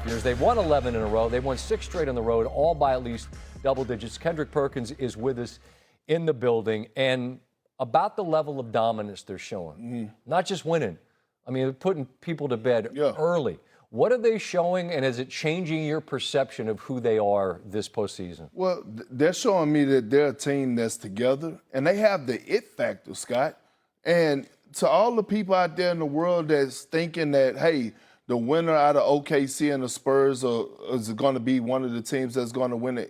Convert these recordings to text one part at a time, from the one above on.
2.5 years. They've won 11 in a row. They've won 6 straight on the road, all by at least double digits. Kendrick Perkins is with us in the building. And about the level of dominance they're showing, not just winning. I mean, they're putting people to bed early. What are they showing, and is it changing your perception of who they are this postseason? Well, they're showing me that they're a team that's together, and they have the it factor, Scott. And to all the people out there in the world that's thinking that, hey, the winner out of OKC and the Spurs is going to be one of the teams that's going to win an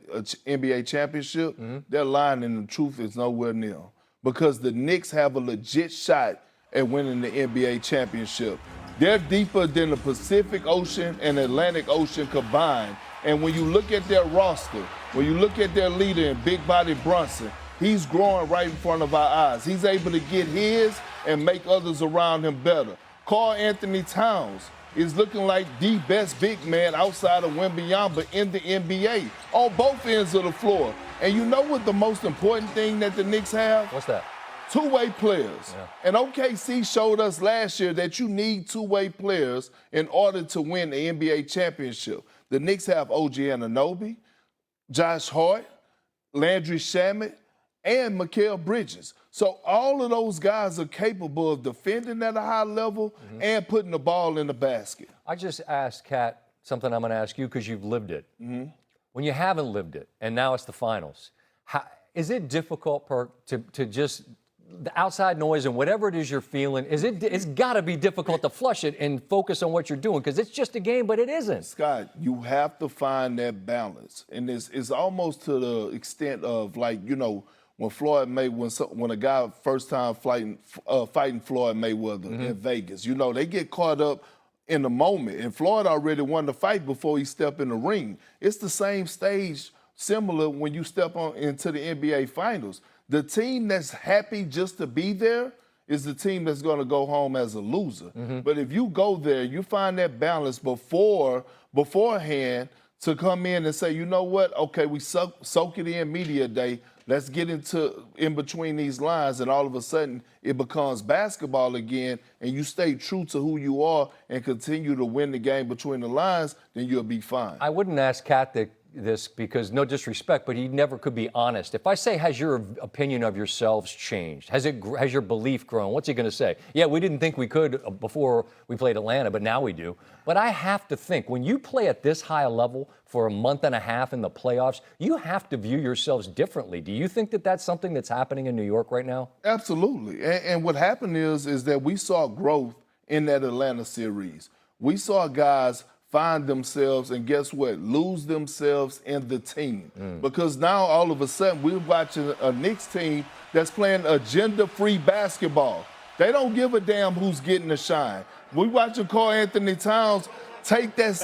NBA championship, they're lying, and the truth is nowhere near. Because the Knicks have a legit shot at winning the NBA championship. They're deeper than the Pacific Ocean and Atlantic Ocean combined. And when you look at their roster, when you look at their leader in Big Body Brunson, he's growing right in front of our eyes. He's able to get his and make others around him better. Karl Anthony Towns is looking like the best big man outside of Wembanyama in the NBA on both ends of the floor. And you know what the most important thing that the Knicks have? What's that? Two-way players. Yeah. And OKC showed us last year that you need two-way players in order to win the NBA championship. The Knicks have OG Anunoby, Josh Hart, Landry Shamet, and Mikal Bridges. So all of those guys are capable of defending at a high level and putting the ball in the basket. I just asked Kat something I'm going to ask you because you've lived it. When you haven't lived it, and now it's the finals, is it difficult, Perk, to just the outside noise and whatever it is you're feeling, it's got to be difficult to flush it and focus on what you're doing because it's just a game, but it isn't. Scott, you have to find that balance. And it's almost to the extent of, like, you know, when Floyd Mayweather, when a guy first time fighting Floyd Mayweather in Vegas, you know, they get caught up in the moment. And Floyd already won the fight before he stepped in the ring. It's the same stage, similar when you step into the NBA Finals. The team that's happy just to be there is the team that's going to go home as a loser. But if you go there, you find that balance beforehand to come in and say, you know what, okay, we soak it in media day. Let's get in between these lines, and all of a sudden it becomes basketball again, and you stay true to who you are and continue to win the game between the lines, then you'll be fine. I wouldn't ask Kat this because no disrespect, but he never could be honest. If I say, has your opinion of yourselves changed? Has your belief grown? What's he going to say? Yeah, we didn't think we could before we played Atlanta, but now we do. But I have to think, when you play at this high a level for a month and a half in the playoffs, you have to view yourselves differently. Do you think that that's something that's happening in New York right now? Absolutely. And what happened is that we saw growth in that Atlanta series. We saw guys find themselves and guess what? Lose themselves in the team. Because now all of a sudden we're watching a Knicks team that's playing agenda-free basketball. They don't give a damn who's getting the shine. We're watching Karl Anthony Towns take that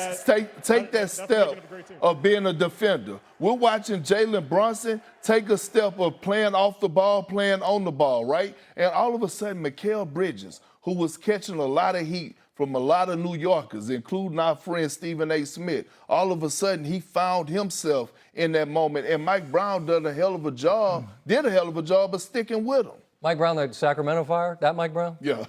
step of being a defender. We're watching Jalen Brunson take a step of playing off the ball, playing on the ball, right? And all of a sudden, Mikal Bridges, who was catching a lot of heat from a lot of New Yorkers, including our friend Stephen A. Smith, all of a sudden he found himself in that moment. And Mike Brown did a hell of a job of sticking with him. Mike Brown, the Sacramento Fire? That Mike Brown? Yeah.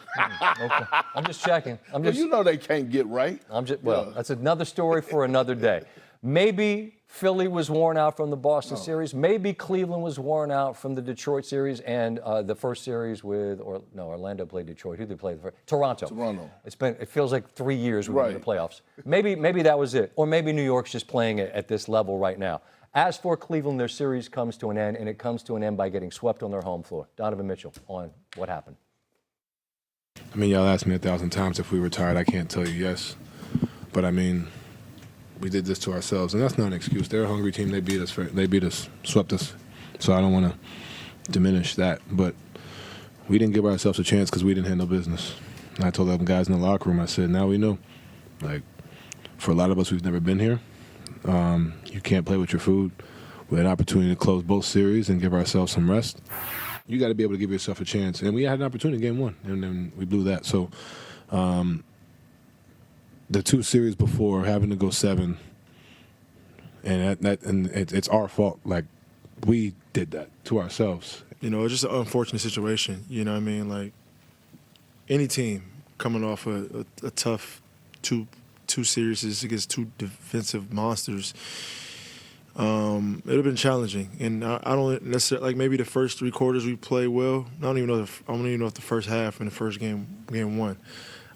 Okay. I'm just checking. Well, you know they can't get right. That's another story for another day. Maybe Philly was worn out from the Boston series. Maybe Cleveland was worn out from the Detroit series and the first series with, Orlando played Detroit. Who did they play? Toronto. It feels like 3 years we were in the playoffs. Maybe that was it. Or maybe New York's just playing it at this level right now. As for Cleveland, their series comes to an end, and it comes to an end by getting swept on their home floor. Donovan Mitchell on what happened. I mean, y'all asked me 1,000 times if we were tired. I can't tell you yes. But, I mean, we did this to ourselves, and that's not an excuse. They're a hungry team. They beat us, swept us. So I don't want to diminish that. But we didn't give ourselves a chance because we didn't handle business. And I told them guys in the locker room, I said, now we know. Like, for a lot of us who've never been here, you can't play with your food. We had an opportunity to close both series and give ourselves some rest. You got to be able to give yourself a chance. And we had an opportunity in game one, and then we blew that. So the two series before, having to go 7, and it's our fault. Like, we did that to ourselves. You know, it's just an unfortunate situation. You know what I mean? Like, any team coming off a tough two series against two defensive monsters. It would have been challenging, and I don't necessarily like maybe the first three quarters we played well. I don't even know if the first half in the first game one.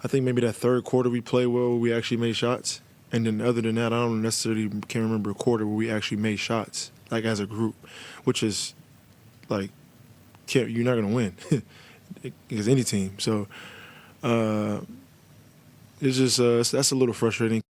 I think maybe that third quarter we played well where we actually made shots, and then other than that, I don't necessarily can remember a quarter where we actually made shots like as a group, which is like you're not gonna win against any team. So it's just that's a little frustrating.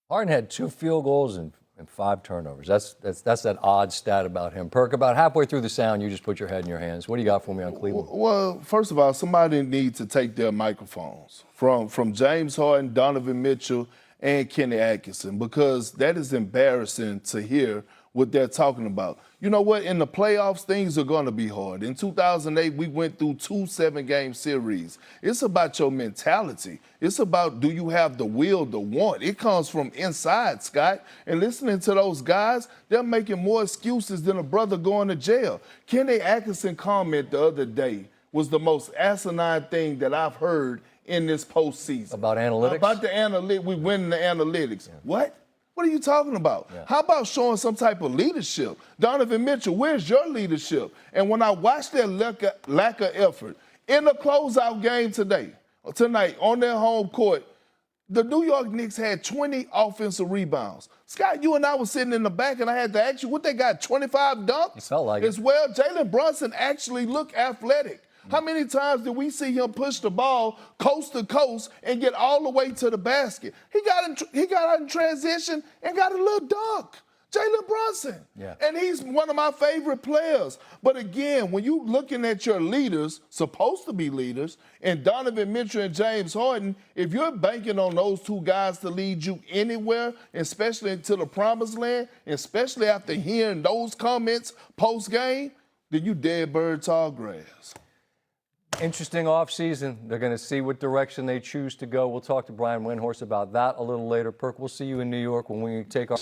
Harden had 2 field goals and 5 turnovers. That's that odd stat about him. Perk, about halfway through the sound, you just put your head in your hands. What do you got for me on Cleveland? Well, first of all, somebody needs to take their microphones from James Harden, Donovan Mitchell, and Kenny Atkinson, because that is embarrassing to hear what they're talking about. You know what? In the playoffs, things are going to be hard. In 2008, we went through 2 7-game series. It's about your mentality. It's about, do you have the will to want? It comes from inside, Scott. And listening to those guys, they're making more excuses than a brother going to jail. Kenny Atkinson comment the other day was the most asinine thing that I've heard in this postseason. About analytics? About the analytics. We win the analytics. Yeah. What? What are you talking about? Yeah. How about showing some type of leadership? Donovan Mitchell, where's your leadership? And when I watched their lack of effort in the closeout game tonight on their home court, the New York Knicks had 20 offensive rebounds. Scott, you and I were sitting in the back, and I had to ask you, what they got, 25 dunks? It felt like as well. Jalen Brunson actually looked athletic. How many times did we see him push the ball coast to coast and get all the way to the basket? He got out in transition and got a little dunk. Jalen Brunson. Yeah. And he's one of my favorite players. But again, when you're looking at your leaders, supposed to be leaders, and Donovan Mitchell and James Harden, if you're banking on those 2 guys to lead you anywhere, especially into the promised land, especially after hearing those comments post-game, then you dead bird tall grass. Interesting offseason. They're going to see what direction they choose to go. We'll talk to Brian Windhorst about that a little later. Perk, we'll see you in New York when we take our...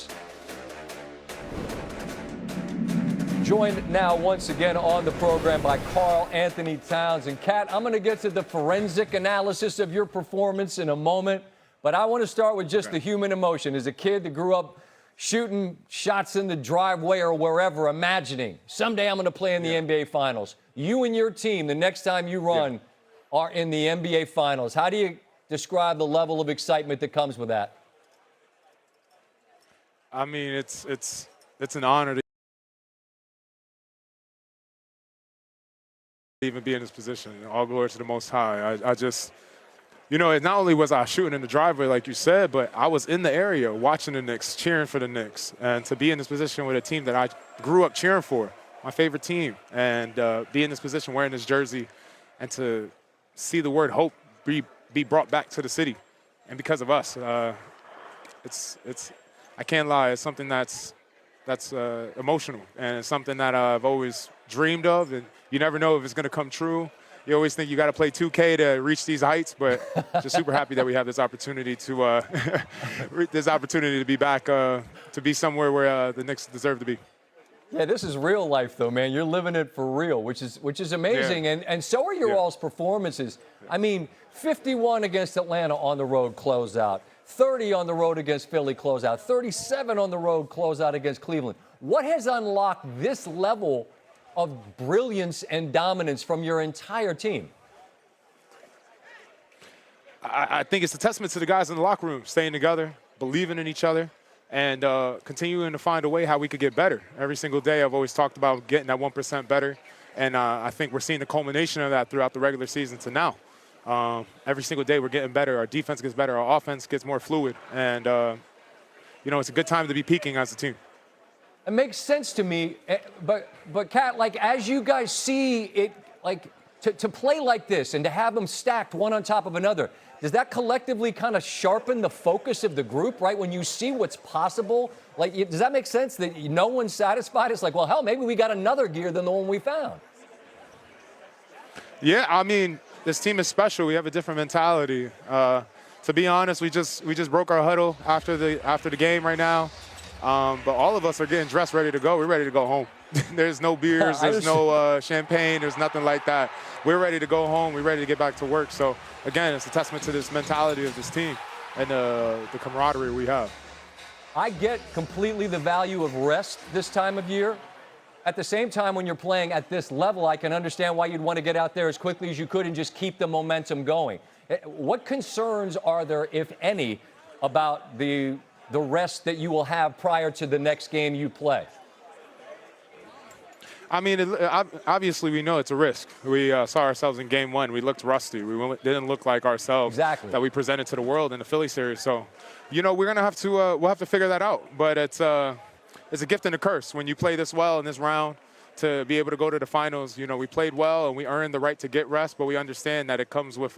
Joined now once again on the program by Karl Anthony Towns. And Kat, I'm going to get to the forensic analysis of your performance in a moment, but I want to start with just the human emotion. As a kid that grew up shooting shots in the driveway or wherever, imagining someday I'm going to play in the NBA Finals. You and your team, the next time you run, are in the NBA Finals. How do you describe the level of excitement that comes with that? I mean, it's an honor to even be in this position. All glory to the Most High. I just, you know, not only was I shooting in the driveway, like you said, but I was in the area watching the Knicks, cheering for the Knicks. And to be in this position with a team that I grew up cheering for, my favorite team, and be in this position wearing this jersey, and to see the word hope be brought back to the city, and because of us, it's I can't lie, it's something that's emotional, and it's something that I've always dreamed of, and you never know if it's going to come true. You always think you got to play 2K to reach these heights, but just super happy that we have this opportunity to be back, to be somewhere where the Knicks deserve to be. Yeah, this is real life, though, man. You're living it for real, which is amazing. Yeah. And so are your all's performances. I mean, 51 against Atlanta on the road closeout, 30 on the road against Philly closeout, 37 on the road closeout against Cleveland. What has unlocked this level of brilliance and dominance from your entire team? I think it's a testament to the guys in the locker room, staying together, believing in each other, and continuing to find a way how we could get better. Every single day I've always talked about getting that 1% better, and I think we're seeing the culmination of that throughout the regular season to now. Every single day we're getting better. Our defense gets better. Our offense gets more fluid, and you know, it's a good time to be peaking as a team. It makes sense to me, but Kat, like, as you guys see it, like, to play like this and to have them stacked one on top of another, does that collectively kind of sharpen the focus of the group, right? When you see what's possible, like, does that make sense that no one's satisfied? It's like, well, hell, maybe we got another gear than the one we found. Yeah, I mean, this team is special. We have a different mentality. To be honest, we just broke our huddle after the game right now. But all of us are getting dressed, ready to go. We're ready to go home. There's no beers, I there's no champagne, there's nothing like that. We're ready to go home. We're ready to get back to work. So, again, it's a testament to this mentality of this team and the camaraderie we have. I get completely the value of rest this time of year. At the same time, when you're playing at this level, I can understand why you'd want to get out there as quickly as you could and just keep the momentum going. What concerns are there, if any, about the rest that you will have prior to the next game you play? I mean, obviously we know it's a risk. We saw ourselves in game one. We looked rusty. We didn't look like ourselves that we presented to the world in the Philly series. So, we're going to have to, we'll have to figure that out. But it's a gift and a curse when you play this well in this round to be able to go to the finals. We played well and we earned the right to get rest, but we understand that it comes with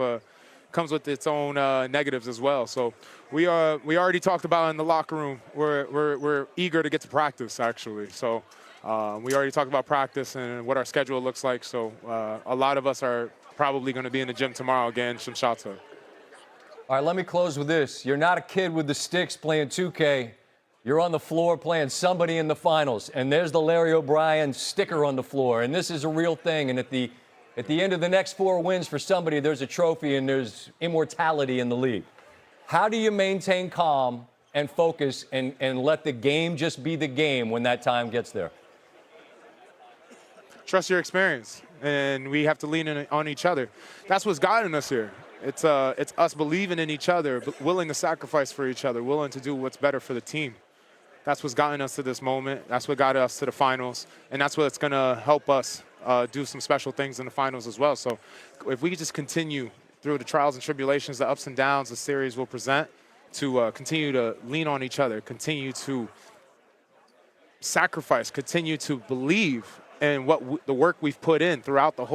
its own negatives as well. So we already talked about in the locker room. We're eager to get to practice, actually. So we already talked about practice and what our schedule looks like. So a lot of us are probably going to be in the gym tomorrow getting some shots up. All right, let me close with this. You're not a kid with the sticks playing 2K. You're on the floor playing somebody in the finals, and there's the Larry O'Brien sticker on the floor, and this is a real thing. And at the end of the next 4 wins for somebody, there's a trophy and there's immortality in the league. How do you maintain calm and focus and let the game just be the game when that time gets there? Trust your experience, and we have to lean in on each other. That's what's guiding us here. It's us believing in each other, willing to sacrifice for each other, willing to do what's better for the team. That's what's gotten us to this moment. That's what got us to the finals, and that's what's going to help us do some special things in the finals as well. So if we just continue through the trials and tribulations, the ups and downs the series will present, to continue to lean on each other, continue to sacrifice, continue to believe in the work we've put in throughout the whole